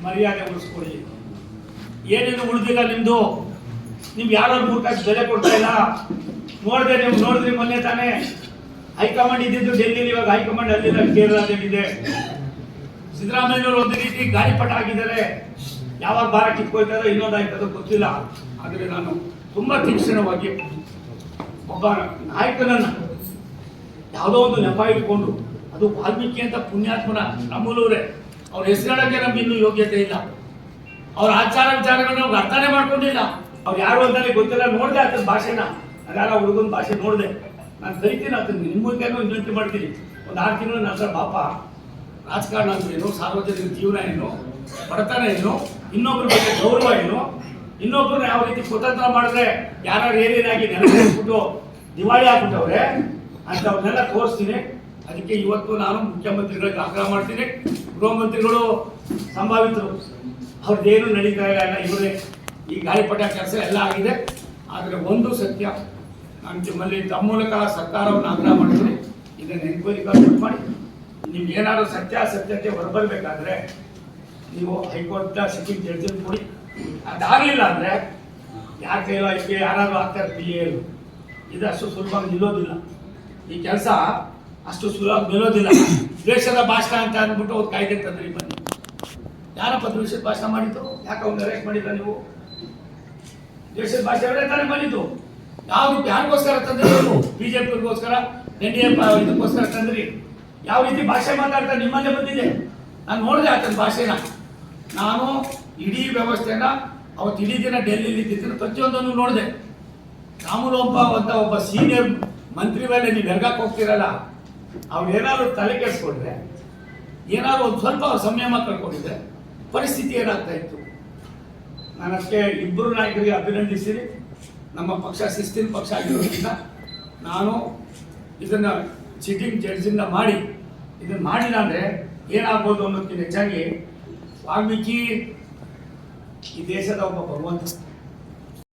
ಮರ್ಯಾದೆ ಉಳಿಸ್ಕೊಳ್ಳಿ. ಏನೇನು ಉಳಿದಿಲ್ಲ ನಿಮ್ದು. ನಿಮ್ಗೆ ಯಾರೋ ಮೂರ್ಖಕ್ಕೆ ಬೆಲೆ ಕೊಡ್ತಾ ಇಲ್ಲ. ನೋಡಿದೆ, ನೀವು ನೋಡಿದ್ರಿ ಮೊನ್ನೆ ತಾನೇ ಹೈಕಮಾಂಡ್ ಇದ್ದಿದ್ದು ಡೆಲ್ಲಿಲಿ, ಇವಾಗ ಹೈಕಮಾಂಡ್ ಅಲ್ಲಿಲ್ಲ, ಕೇರಳದಲ್ಲಿದೆ. ಸಿದ್ದರಾಮಯ್ಯನವರು ಒಂದು ರೀತಿ ಗಾಳಿಪಟ ಆಗಿದ್ದಾರೆ. ಯಾವಾಗ ಭಾರ ಕಿತ್ಕೊಳ್ತಾರೋ ಇನ್ನೊಂದಾಯ್ತದೋ ಗೊತ್ತಿಲ್ಲ. ಆದರೆ ನಾನು ತುಂಬ ತೀಕ್ಷ್ಣವಾಗಿ ಒಬ್ಬ ನಾಯಕನನ್ನು ಯಾವುದೋ ಒಂದು ನೆಪ ಇಟ್ಕೊಂಡು, ಅದು ವಾಲ್ಮೀಕಿ ಅಂತ ಪುಣ್ಯಾತ್ಮನ ನಮ್ಮೂರವರೇ, ಅವ್ರ ಹೆಸರುಗಳಕ್ಕೆ ನಮ್ಗೆ ಇನ್ನೂ ಯೋಗ್ಯತೆ ಇಲ್ಲ. ಅವ್ರ ಆಚಾರ ವಿಚಾರಗಳನ್ನ ನಾವು ಅರ್ಥನೇ ಮಾಡ್ಕೊಂಡಿಲ್ಲ. ಅವ್ರು ಯಾರು ಅಂತಾನೆ ಗೊತ್ತಿಲ್ಲ. ನೋಡಿದೆ ಆತನ ಭಾಷೆನ, ಅದಾರ ಹುಡುಗನ ಭಾಷೆ ನೋಡಿದೆ. ನಾನು ಕರಿತೀನಿ ಆತನ, ನಿಮ್ಮ ಮುಂದೆನೂ ವಿನಂತಿ ಮಾಡ್ತೀನಿ, ಒಂದು 6 ತಿಂಗಳು ನಂತರ ಪಾಪ ರಾಜಕಾರಣ ಅಂದ್ರೆ ಏನು, ಸಾರ್ವಜನಿಕ ಜೀವನ ಏನು, ಬಡತನ ಏನು, ಇನ್ನೊಬ್ಬರ ಬಗ್ಗೆ ಗೌರವ ಏನು, ಇನ್ನೊಬ್ಬರನ್ನ ಯಾವ ರೀತಿ ಕುತಂತ್ರ ಮಾಡಿದ್ರೆ ಯಾರು ಏನೇನಾಗಿ ನೆನಪಿಸ್ಬಿಟ್ಟು ದಿವಾಳಿ ಆಗ್ಬಿಟ್ಟವ್ರೆ ಅಂಥವ್ರನ್ನೆಲ್ಲ ತೋರಿಸ್ತೀನಿ. ಅದಕ್ಕೆ ಇವತ್ತು ನಾನು ಮುಖ್ಯಮಂತ್ರಿಗಳಿಗೆ ಆಗ್ರಹ ಮಾಡ್ತೀನಿ. ಗೃಹ ಮಂತ್ರಿಗಳು ಸಂಭಾವಿತರು, ಅವ್ರದ್ದೇನು ನಡೀತಾ ಇಲ್ಲ, ಇವರೇ ಈ ಗಾಳಿಪಟ ಕೆಲಸ ಎಲ್ಲ ಆಗಿದೆ. ಆದರೆ ಒಂದು ಸತ್ಯ, ನಾನು ನಿಮ್ಮಲ್ಲಿ ತಮ್ಮ ಮೂಲಕ ಸರ್ಕಾರವನ್ನು ಆಗ್ರಹ ಮಾಡ್ತೀನಿ, ಇದನ್ನು ಎನ್ಕ್ವೈರಿ ಕಾನ್ಸಲ್ಟ್ ಮಾಡಿ. ನಿಮ್ಗೆ ಏನಾದರೂ ಸತ್ಯಾಸತ್ಯತೆ ಹೊರಬರಬೇಕಾದ್ರೆ ನೀವು ಹೈಕೋರ್ಟ್ನ ಸಿಟ್ಟಿಂಗ್ ಜಡ್ಜನ್ನು ಕೊಡಿ. ಅದಾಗಲಿಲ್ಲ ಅಂದರೆ ಯಾರ ಕೈಲೋ ಐಕೆ ಯಾರಾದರೂ ಆಗ್ತಾರೆ PA. ಇದು ಅಷ್ಟು ಸುಲಭವಾಗಿ ನಿಲ್ಲೋದಿಲ್ಲ. ಈ ಕೆಲಸ ಅಷ್ಟು ಸುಲಭವಾಗಿ ನಿಲ್ಲೋದಿಲ್ಲ. ದ್ವೇಷದ ಭಾಷಣ ಅಂತ ಅಂದ್ಬಿಟ್ಟು ಅವ್ರು ಕಾಯ್ದೆ ತಂದ್ರಿ. ಬನ್ನಿ, ಯಾರಪ್ಪ ದ್ವೇಷದ ಭಾಷಣ ಮಾಡಿದ್ದು? ಯಾಕೆ ಅವ್ನು ಅರೆಸ್ಟ್ ಮಾಡಿಲ್ಲ ನೀವು? ದ್ವೇಷದ ಭಾಷೆ ತಾನೇ ಬಂದಿದ್ದು. ಯಾರಿಗೋಸ್ಕರ ತಂದ್ರಿ ನೀವು? BJPಗೋಸ್ಕರ, NDA ಇದಕ್ಕೋಸ್ಕರ ತಂದ್ರಿ. ಯಾವ ರೀತಿ ಭಾಷೆ ಮಾತಾಡ್ತಾರೆ ನಿಮ್ಮಲ್ಲೇ ಬಂದಿದೆ. ನಾನು ನೋಡಿದೆ ಆತನ ಭಾಷೆನ. ನಾನು ಇಡೀ ವ್ಯವಸ್ಥೆನ ಅವತ್ತು ಇಡೀ ದಿನ ಡೆಲ್ಲಿಲಿ ಇದ್ದಿದ್ದು ಪ್ರತಿಯೊಂದನ್ನು ನೋಡಿದೆ. ರಾಮುಲೋಂಪ ಅಂತ ಒಬ್ಬ ಸೀನಿಯರ್ ಮಂತ್ರಿ ಮೇಲೆ ನೀವು ಹೆರ್ಗಕ್ಕೆ ಹೋಗ್ತಿರಲ್ಲ, ಅವ್ರು ಏನಾದ್ರು ತಲೆ ಕೆಡಿಸ್ಕೊಂಡ್ರೆ, ಏನಾದ್ರು ಒಂದು ಸ್ವಲ್ಪ ಸಂಯಮ ಕಳ್ಕೊಂಡಿದ್ರೆ ಪರಿಸ್ಥಿತಿ ಏನಾಗ್ತಾ ಇತ್ತು. ನಾನು ಅದಕ್ಕೆ ಇಬ್ಬರು ನಾಯಕರಿಗೆ ಅಭಿನಂದಿಸ್ತೀನಿ. ನಮ್ಮ ಪಕ್ಷ ಶಿಸ್ತಿನ ಪಕ್ಷ ಆಗಿರೋದ್ರಿಂದ ನಾನು ಇದನ್ನು ಸಿಟ್ಟಿಂಗ್ ಜಡ್ಜಿಂದ ಮಾಡಿ ಇದನ್ನು ಮಾಡಿಲ್ಲ ಅಂದರೆ ಏನಾಗ್ಬೋದು ಅನ್ನೋದಕ್ಕಿಂತ ಹೆಚ್ಚಾಗಿ ವಾಲ್ಮೀಕಿ ಈ ದೇಶದ ಒಬ್ಬ ಭಗವಂತ.